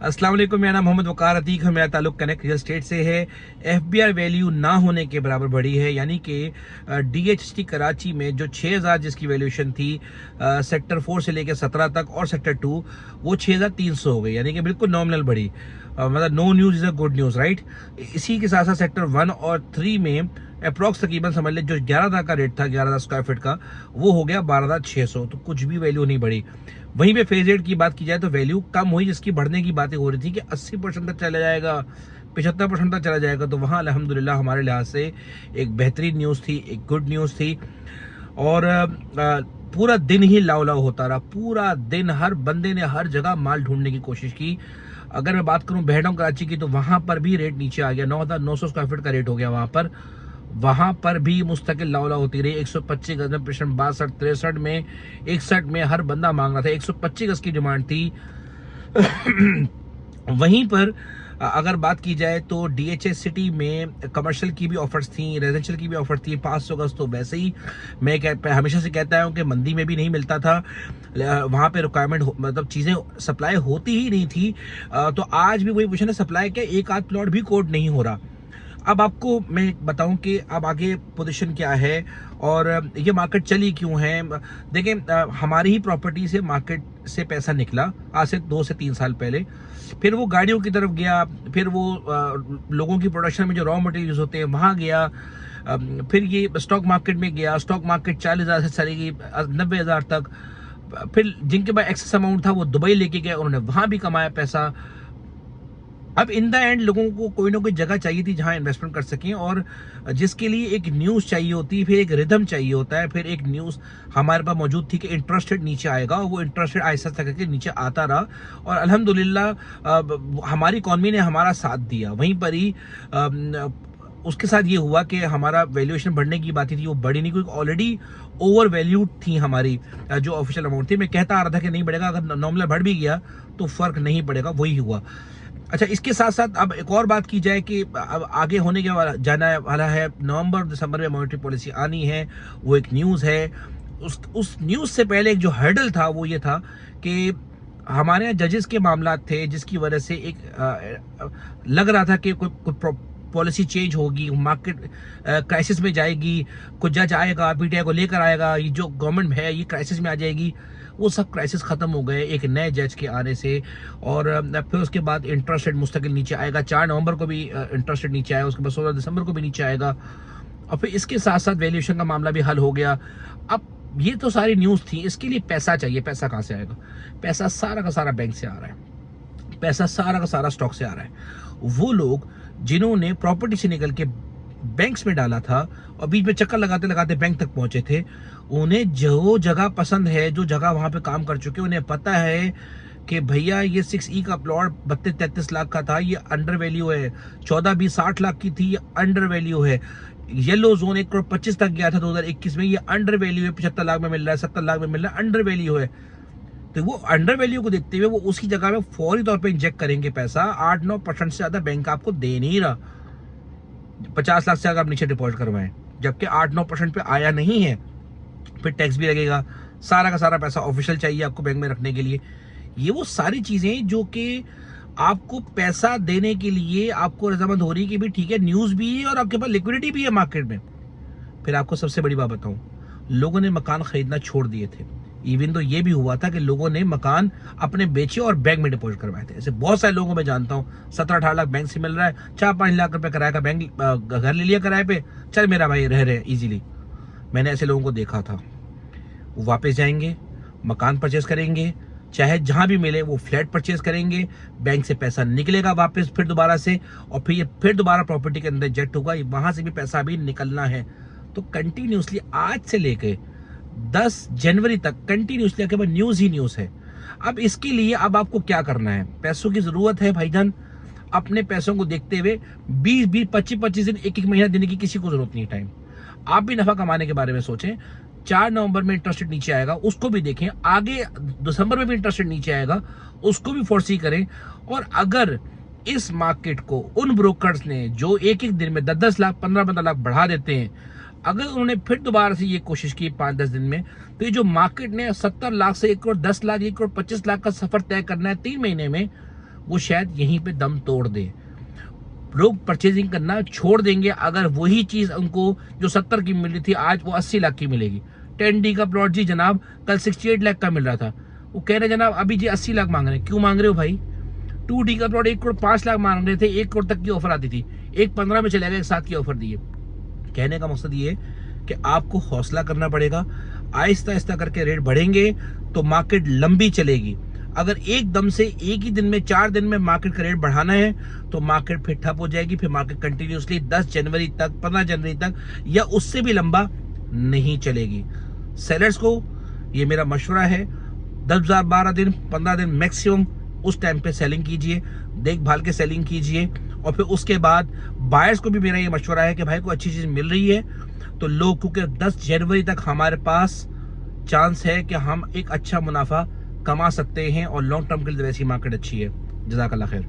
अस्सलाम वालेकुम, मेरा नाम मोहम्मद वकार अतीक है। मेरा ताल्लुक कनेक्ट रियल स्टेट से है। एफबीआर वैल्यू ना होने के बराबर बढ़ी है, यानी कि डीएचटी कराची में जो 6000 जिसकी वैल्यूएशन थी सेक्टर 4 से लेकर 17 तक और सेक्टर 2 वो 6300 हो गई, यानी कि बिल्कुल नॉमिनल बढ़ी। मतलब no news is a good news, right. इसी के साथ साथ सेक्टर 1 और 3 में अप्रॉक्स तकरीबन समझ लें जो 11,000 का रेट था, 11,000 स्क्वायर फीट का, वो हो गया 12,600। तो कुछ भी वैल्यू नहीं बढ़ी। वहीं पे फेज रेट की बात की जाए तो वैल्यू कम हुई, जिसकी बढ़ने की बातें हो रही थी कि 80% तक चला जाएगा, 75% तक चला जाएगा। तो वहाँ अल्हम्दुलिल्लाह हमारे लिहाज से एक बेहतरीन न्यूज़ थी, एक गुड न्यूज़ थी। और पूरा दिन ही लाव लाव होता रहा, पूरा दिन हर बंदे ने हर जगह माल ढूंढने की कोशिश की। अगर मैं बात करूं बेहडों कराची की, तो वहां पर भी रेट नीचे आ गया, 9,900 स्क्वायर फीट का रेट हो गया वहां पर भी मुस्तकिल लावला होती रही। 125 गज में प्रश्न 62, 63 में, 61 में हर बंदा मांग रहा था। 125 गज की डिमांड थी। वहीं पर अगर बात की जाए तो डीएचएस सिटी में कमर्शियल की भी ऑफर्स थी, रेजिडेंशियल की भी ऑफर थी। 500 गज तो वैसे ही मैं हमेशा से कहता हूँ कि मंदी में भी नहीं मिलता था। वहाँ पे रिक्वायरमेंट मतलब चीज़ें सप्लाई होती ही नहीं थी। तो आज भी वही क्वेश्चन है, सप्लाई के एक आध प्लॉट भी कोड नहीं हो रहा। अब आपको मैं बताऊं कि अब आगे पोजीशन क्या है और ये मार्केट चली क्यों है। देखें, हमारी ही प्रॉपर्टी से मार्केट से पैसा निकला आज से 2 से 3 साल पहले, फिर वो गाड़ियों की तरफ गया, फिर वो लोगों की प्रोडक्शन में जो रॉ मटेरियल यूज होते हैं वहाँ गया, फिर ये स्टॉक मार्केट में गया। स्टॉक मार्केट 40,000 से चलेगी 90,000 तक। फिर जिनके पास एक्सेस अमाउंट था वो दुबई लेके गए, उन्होंने वहाँ भी कमाया पैसा। अब इन द एंड लोगों को कोई ना कोई जगह चाहिए थी जहां इन्वेस्टमेंट कर सकें, और जिसके लिए एक न्यूज़ चाहिए होती है, फिर एक रिदम चाहिए होता है। फिर एक न्यूज़ हमारे पास मौजूद थी कि इंटरेस्ट रेट नीचे आएगा, और वो इंटरेस्ट रेट आहिस्ता आहिस्ता करके नीचे आता रहा, और अल्हम्दुलिल्लाह हमारी इकॉनमी ने हमारा साथ दिया। वहीं पर ही उसके साथ ये हुआ कि हमारा वैल्यूएशन बढ़ने की बात थी, वो बढ़ी नहीं, क्योंकि ऑलरेडी ओवर वैल्यूड थी हमारी जो ऑफिशियल अमाउंट थी। मैं कहता आ रहा था कि नहीं बढ़ेगा, अगर नॉमिनल बढ़ भी गया तो फर्क नहीं पड़ेगा, वही हुआ। अच्छा, इसके साथ साथ अब एक और बात की जाए कि अब आगे होने के जाना वाला है, नवंबर दिसंबर में मॉनेटरी पॉलिसी आनी है, वो एक न्यूज़ है। उस न्यूज़ से पहले एक जो हर्डल था वो ये था कि हमारे यहाँ जजेस के मामला थे, जिसकी वजह से एक लग रहा था कि कोई पॉलिसी चेंज होगी, मार्केट क्राइसिस में जाएगी, कुछ जज आएगा, पीटीआई को लेकर आएगा, ये जो गवर्नमेंट है ये क्राइसिस में आ जाएगी। वो सब क्राइसिस खत्म हो गए एक नए जज के आने से। और फिर उसके बाद इंटरेस्ट रेट मुस्तकिल नीचे आएगा। 4 नवंबर को भी इंटरेस्ट रेट नीचे आएगा, उसके बाद 16 दिसंबर को भी नीचे आएगा, और फिर इसके साथ साथ वैल्यूएशन का मामला भी हल हो गया। अब ये तो सारी न्यूज़ थी, इसके लिए पैसा चाहिए। पैसा कहाँ से आएगा? पैसा सारा का सारा बैंक से आ रहा है, पैसा सारा का सारा स्टॉक से आ रहा है। वो लोग जिन्होंने प्रॉपर्टी से निकल के बैंक्स में डाला था और बीच में चक्कर लगाते लगाते बैंक तक पहुंचे थे, उन्हें जो जगह पसंद है, जो जगह वहां पे काम कर चुके, उन्हें पता है कि भैया ये 6E का प्लॉट 32-33 लाख का था, ये अंडर वैल्यू है। 14-20-60 लाख की थी, ये अंडर वैल्यू है। येलो जोन 1,25 तक गया था 2021 में, ये अंडर वैल्यू है। 75 लाख में मिल रहा है, 70 लाख में मिल रहा है, अंडर वैल्यू है। तो वो अंडर वैल्यू को देखते हुए वो उसी जगह में फौरी तौर पे इंजेक्ट करेंगे पैसा। 8-9% से ज्यादा बैंक आपको दे नहीं रहा। 50 लाख से अगर आप नीचे डिपॉजिट करवाएं, जबकि 8-9% पे आया नहीं है, फिर टैक्स भी लगेगा, सारा का सारा पैसा ऑफिशियल चाहिए आपको बैंक में रखने के लिए। ये वो सारी चीजें जो कि आपको पैसा देने के लिए आपको रजामंद हो रही है कि भी ठीक है, न्यूज भी है और आपके पास लिक्विडिटी भी है मार्केट में। फिर आपको सबसे बड़ी बात बताऊं, लोगों ने मकान खरीदना छोड़ दिए थे। इवन तो ये भी हुआ था कि लोगों ने मकान अपने बेचे और बैंक में डिपॉजिट करवाए थे। ऐसे बहुत सारे लोगों में जानता हूँ, 17-18 लाख बैंक से मिल रहा है, 4-5 लाख रुपए किराए का बैंक घर ले लिया किराए पे, चल मेरा भाई रह रहे इजीली। मैंने ऐसे लोगों को देखा था। वो वापस जाएंगे, मकान परचेज करेंगे, चाहे जहां भी मिले वो फ्लैट परचेज करेंगे, बैंक से पैसा निकलेगा वापस फिर दोबारा से, और फिर ये फिर दोबारा प्रॉपर्टी के अंदर जेट होगा, वहां से भी पैसा भी निकलना है। तो कंटिन्यूसली आज से लेके 10 जनवरी तक कंटिन्यूसली आपके पास न्यूज ही न्यूज है। अब इसके लिए अब आपको क्या करना है? पैसों की जरूरत है भाईजान। अपने पैसों को देखते हुए 20-20, 25-25 दिन, 1-1 महीना देने की किसी को जरूरत नहीं। टाइम आप भी नफा कमाने के बारे में सोचें। 4 नवंबर में इंटरेस्ट रेट नीचे आएगा, उसको भी देखें। आगे दिसंबर में भी इंटरेस्ट रेट नीचे आएगा, उसको भी फोर्सी करें। और अगर इस मार्केट को उन ब्रोकर्स ने जो एक एक दिन में 10-10 लाख, 15-15 लाख बढ़ा देते हैं, अगर उन्होंने फिर दोबारा से ये कोशिश की 5-10 दिन में, तो ये जो मार्केट ने 70 लाख से 1 करोड़ 10 लाख, 1 करोड़ 25 लाख का सफर तय करना है 3 महीने में, वो शायद यहीं पे दम तोड़ दे। लोग परचेजिंग करना छोड़ देंगे अगर वही चीज उनको जो 70 की मिल रही थी आज वो 80 लाख की मिलेगी। 10D का प्लॉट जी जनाब कल 68 लाख का मिल रहा था, वो कह रहे जनाब अभी जी 80 लाख मांग रहे हैं। क्यों मांग रहे हो भाई? 2D का प्लॉट 1 करोड़ 5 लाख मांग रहे थे, 1 करोड़ तक की ऑफर आती थी, 1.15 में चले गए, एक साथ की ऑफर दी है। कहने का मकसद ये कि आपको हौसला करना पड़ेगा, आहिस्ता आहिस्ता करके रेट बढ़ेंगे तो मार्केट लंबी चलेगी। अगर एकदम से एक ही दिन में 4 दिन में मार्केट का रेट बढ़ाना है तो मार्केट फिर ठप हो जाएगी, फिर मार्केट कंटिन्यूसली 10 जनवरी तक 15 जनवरी तक या उससे भी लंबा नहीं चलेगी। सेलर्स को ये मेरा मशवरा है, 10-12 दिन 15 दिन मैक्सिमम उस टाइम पे सेलिंग कीजिए, देखभाल के सेलिंग कीजिए। और फिर उसके बाद बायर्स को भी मेरा ये मशवरा है कि भाई को अच्छी चीज मिल रही है तो लोग, क्योंकि 10 जनवरी तक हमारे पास चांस है कि हम एक अच्छा मुनाफा कमा सकते हैं और लॉन्ग टर्म के लिए वैसी मार्केट अच्छी है। जज़ाकल्लाह खैर।